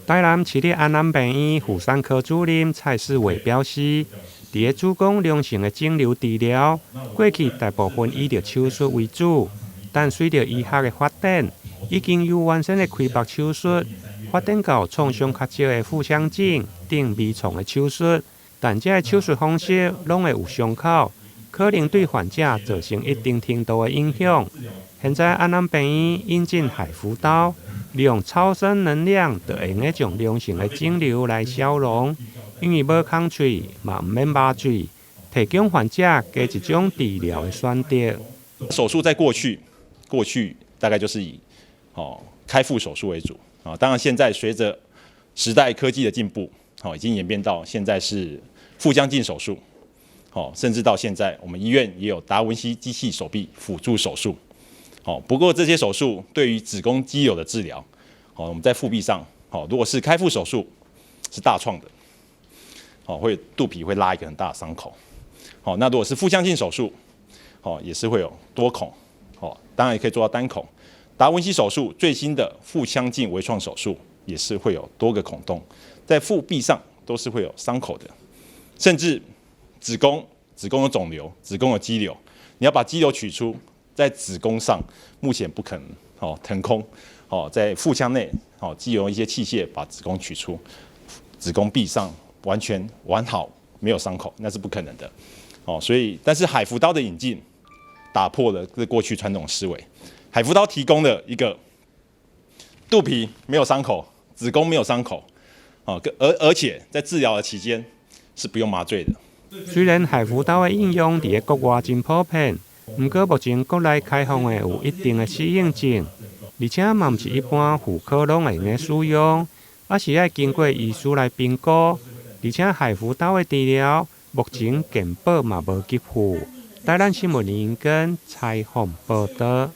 台南市立安南病院妇产科主任蔡世伟表示，伫个子宫良性的肿瘤治疗，过去大部分以着手术为主，但随着医学的发展，已经由完整的开腹手术发展到创伤较少的腹腔镜等微创的手术，但这个手术方式拢会有伤口，可能对患者造成一定程度的影响。现在安南病院引进海扶刀，利用超声能量，就会用将良性的肿瘤来消融，因为无空喙嘛唔免抹嘴，提供患者加一种治疗的选择。手术在过去大概就是以开腹手术为主啊，当然现在随着时代科技的进步，已经演变到现在是腹腔镜手术，甚至到现在我们医院也有达文西机器手臂辅助手术。不过这些手术对于子宫肌瘤的治疗，我们在腹壁上，如果是开腹手术是大创的，会肚皮会拉一个很大的伤口。那如果是腹腔镜手术，也是会有多孔，当然也可以做到单孔。达文西手术最新的腹腔镜微创手术也是会有多个孔洞，在腹壁上都是会有伤口的，甚至子宫有肿瘤，子宫有肌瘤，你要把肌瘤取出，在子宫上目前不可能腾空，在腹腔内藉由一些器械把子宫取出，子宫壁上完全完好没有伤口，那是不可能的。所以但是海扶刀的引进打破了这过去传统思维，海扶刀提供了一个肚皮没有伤口，子宫没有伤口，而且在治疗的期间是不用麻醉的。虽然海扶刀的应用伫个国外真普遍，不过目前国内开放的有一定的适应症，而且嘛不是一般妇科拢会用使用，而是要经过医师来评估，而且海扶刀的治疗目前健保嘛无给付。台南新闻林根采访报道。